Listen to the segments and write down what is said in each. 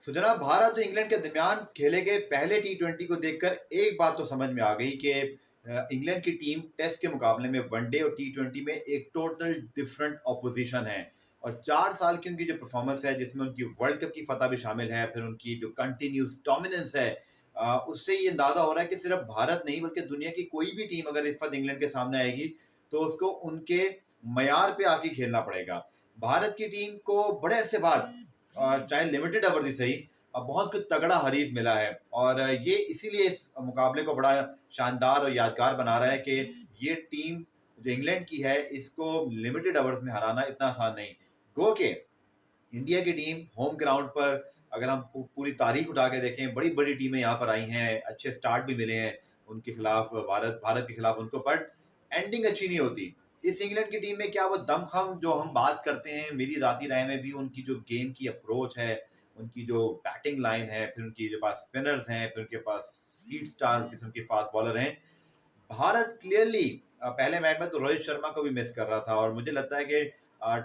जनाब, भारत और इंग्लैंड के दरमियान खेले गए पहले T20 को देखकर एक बात तो समझ में आ गई कि इंग्लैंड की टीम टेस्ट के मुकाबले में वनडे और T20 में एक टोटल डिफरेंट ऑपोजिशन है। और 4 साल की उनकी जो परफॉर्मेंस है, जिसमें उनकी वर्ल्ड कप की फतह भी शामिल है, फिर उनकी जो कंटिन्यूस डोमिनेंस है, उससे ये अंदाजा हो रहा है कि सिर्फ भारत नहीं बल्कि दुनिया की कोई भी टीम अगर इस वक्त इंग्लैंड के सामने आएगी तो उसको उनके मयार पे आके खेलना पड़ेगा। भारत की टीम को बड़े अरसे बाद, चाहे लिमिटेड ओवर ही सही, बहुत कुछ तगड़ा हरीफ मिला है। और ये इसीलिए इस मुकाबले को बड़ा शानदार और यादगार बना रहा है कि ये टीम जो इंग्लैंड की है, इसको लिमिटेड ओवर्स में हराना इतना आसान नहीं। गो के इंडिया की टीम होम ग्राउंड पर, अगर हम पूरी तारीख उठा के देखें, बड़ी बड़ी टीमें यहाँ पर आई हैं, अच्छे स्टार्ट भी मिले हैं उनके खिलाफ, भारत के खिलाफ उनको, बट एंडिंग अच्छी नहीं होती। इस इंग्लैंड की टीम में क्या वो दमखम जो हम बात करते हैं, मेरी जाती राय में भी उनकी जो गेम की अप्रोच है, उनकी जो बैटिंग लाइन है, फिर उनकी जो पास स्पिनर्स हैं, फिर उनके पास स्पीड स्टार किस्म के फास्ट बॉलर हैं। भारत क्लियरली पहले मैच में तो रोहित शर्मा को भी मिस कर रहा था, और मुझे लगता है कि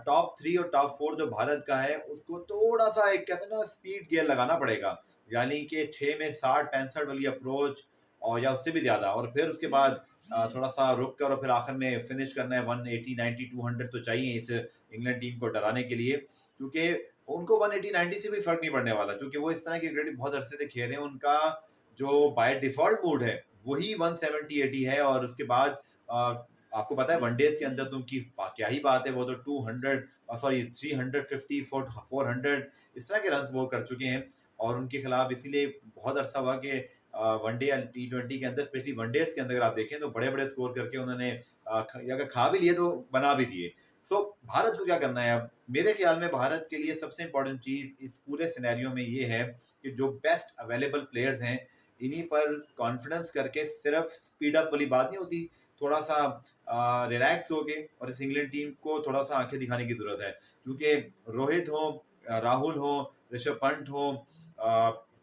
टॉप 3 और टॉप 4 जो भारत का है उसको थोड़ा सा, एक कहते हैं ना, स्पीड गियर लगाना पड़ेगा, यानी कि 6 में 60-65 वाली अप्रोच, और या उससे भी ज्यादा, और फिर उसके बाद थोड़ा सा रुक कर और फिर आखिर में फिनिश करना है। 180, 90, 200 तो चाहिए इस इंग्लैंड टीम को डराने के लिए, क्योंकि उनको 180, 90 से भी फर्क नहीं पड़ने वाला, क्योंकि वो इस तरह की क्रिकेट बहुत अरसे से खेल रहे हैं। उनका जो बाय डिफॉल्ट मूड है वही 170-80 है, और उसके बाद आपको पता है वनडेज के अंदर तो उनकी क्या ही बात है, वो तो 200, सॉरी 350, 400 इस तरह के रन वो कर चुके हैं। और उनके खिलाफ इसीलिए बहुत अरसा हुआ कि वनडे या T20 के अंदर, स्पेशली वनडेज के अंदर अगर आप देखें तो बड़े बड़े स्कोर करके उन्होंने अगर खा भी लिए तो बना भी दिए। सो भारत को क्या करना है अब? मेरे ख्याल में भारत के लिए सबसे इंपॉर्टेंट चीज इस पूरे सिनेरियो में ये है कि जो बेस्ट अवेलेबल प्लेयर्स हैं, इन्हीं पर कॉन्फिडेंस करके, सिर्फ स्पीड अप वाली बात नहीं होती, थोड़ा सा रिलैक्स हो गए, और इस इंग्लैंड टीम को थोड़ा सा आंखें दिखाने की जरूरत है, क्योंकि रोहित हो, राहुल हो, ऋषभ पंत हो,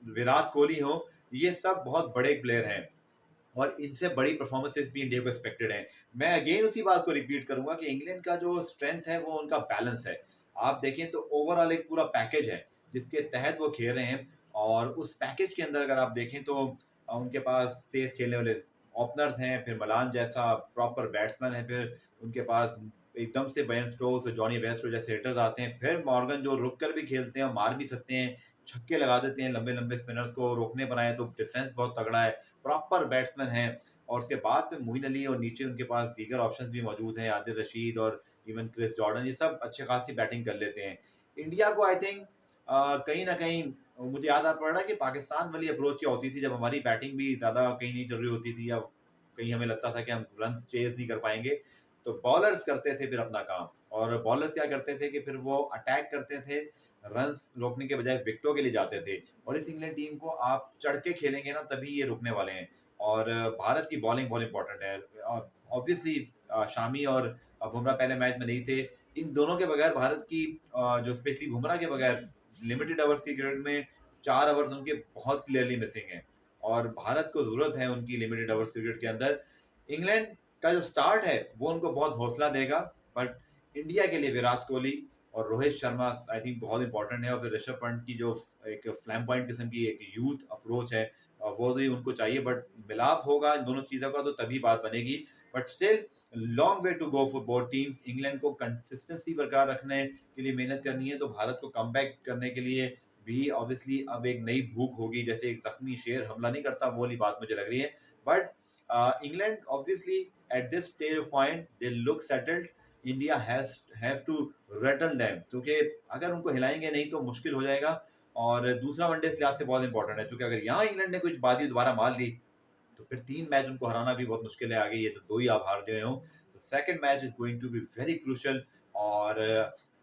विराट कोहली हो, ये सब बहुत बड़े प्लेयर हैं, और इनसे बड़ी परफॉर्मेंसेस भी इंडिया को एक्सपेक्टेड है। मैं अगेन उसी बात को रिपीट करूंगा कि इंग्लैंड का जो स्ट्रेंथ है वो उनका बैलेंस है। आप देखें तो ओवरऑल एक पूरा पैकेज है जिसके तहत वो खेल रहे हैं, और उस पैकेज के अंदर अगर आप देखें तो उनके पास तेज खेलने वाले ओपनर्स हैं, फिर मलान जैसा प्रॉपर बैट्समैन है, फिर उनके पास एकदम से बेन स्टोक्स और जॉनी बेस्टो जैसे हिटर्स आते हैं, फिर मॉर्गन जो रुक कर भी खेलते हैं, मार भी सकते हैं, छक्के लगा देते हैं, लंबे लंबे स्पिनर्स को रोकने पर आए तो डिफेंस बहुत तगड़ा है, प्रॉपर बैट्समैन है। और उसके बाद में मोइन अली, और नीचे उनके पास दीगर ऑप्शंस भी मौजूद हैं, आदिल रशीद और इवन क्रिस जॉर्डन, ये सब अच्छे खासी बैटिंग कर लेते हैं। इंडिया को आई थिंक कहीं ना कहीं मुझे याद आ पड़ रहा है कि पाकिस्तान वाली अप्रोच क्या होती थी, जब हमारी बैटिंग भी ज्यादा कहीं नहीं चल रही होती थी, या कहीं हमें लगता था कि हम रन चेज नहीं कर पाएंगे, तो बॉलर्स करते थे फिर अपना काम। और बॉलर्स क्या करते थे कि फिर वो अटैक करते थे, रन रोकने के बजाय विकेटों के लिए जाते थे। और इस इंग्लैंड टीम को आप चढ़ के खेलेंगे ना, तभी ये रुकने वाले हैं। और भारत की बॉलिंग बहुत इंपॉर्टेंट है। ऑब्वियसली शामी और बुमराह पहले मैच में नहीं थे, इन दोनों के बगैर भारत की जो स्पेशली बुमराह के बगैर लिमिटेड ओवर्स की क्रिकेट में 4 ओवर्स उनके बहुत क्लियरली मिसिंग है, और भारत को जरूरत है उनकी लिमिटेड ओवर्स क्रिकेट के अंदर। इंग्लैंड का जो स्टार्ट है वो उनको बहुत हौसला देगा, बट इंडिया के लिए विराट कोहली और रोहित शर्मा आई थिंक बहुत इंपॉर्टेंट है, और फिर ऋषभ पंत की जो एक फ्लैम पॉइंट किस्म की एक यूथ अप्रोच है, वो भी उनको चाहिए। बट मिलाप होगा इन दोनों चीज़ों का तो तभी बात बनेगी। But still long way to go for both teams. England को कंसिस्टेंसी बरकरार रखने के लिए मेहनत करनी है, तो भारत को कम करने के लिए भी ऑब्वियसली अब एक नई भूख होगी, जैसे एक जख्मी शेर हमला नहीं करता, वो वाली बात मुझे लग रही है। But England obviously at this stage of point they look settled. India have to rattle them, क्योंकि अगर उनको हिलाएंगे नहीं तो मुश्किल हो जाएगा। और दूसरा वनडे इस लिहाज से बहुत इंपॉर्टेंट है, क्योंकि अगर यहाँ इंग्लैंड ने कुछ बाजी दोबारा मार ली तो फिर 3 मैच उनको हराना भी बहुत मुश्किल है। आगे ये तो 2 ही आप हार गए हो, तो second match is going to be very crucial. और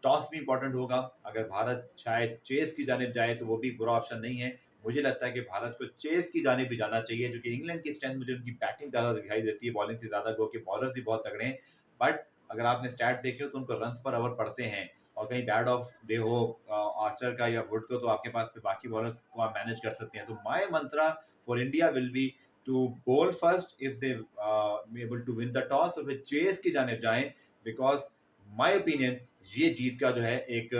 टॉस भी इंपॉर्टेंट होगा, अगर भारत शायद चेस की जानिब जाए तो वो भी बुरा ऑप्शन नहीं है, मुझे लगता है कि भारत को चेस की जानिब भी जाना चाहिए, जो कि इंग्लैंड की स्ट्रेंथ मुझे उनकी बैटिंग ज़्यादा दिखाई देती है, बॉलिंग से ज़्यादा, गो के बॉलर्स भी बहुत तगड़े हैं। बट अगर आपने स्टैट्स देखे हो तो उनको रन्स पर ओवर पड़ते हैं, और कहीं बैड ऑफ डे हो आर्चर का या वुड को, तो आपके पास फिर बाकी बॉलर्स को आप मैनेज कर सकते हैं। तो my mantra for India will be to bowl first if they able to win the toss, और फिर चेस की जानिब जाएं, बिकॉज माय ओपिनियन ये जीत का जो है एक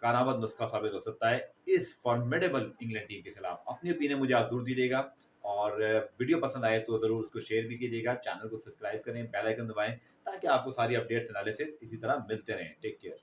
कारामद नुस्खा साबित हो सकता है इस फॉर्मिडेबल इंग्लैंड टीम के खिलाफ। अपनी ओपिनियन मुझे आप जरूर दीजिएगा, और वीडियो पसंद आए तो जरूर उसको शेयर भी कीजिएगा, चैनल को सब्सक्राइब करें, बेल आइकन दबाएं, ताकि आपको सारी अपडेट्स एनालिसिस इसी तरह मिलते रहें। Take care.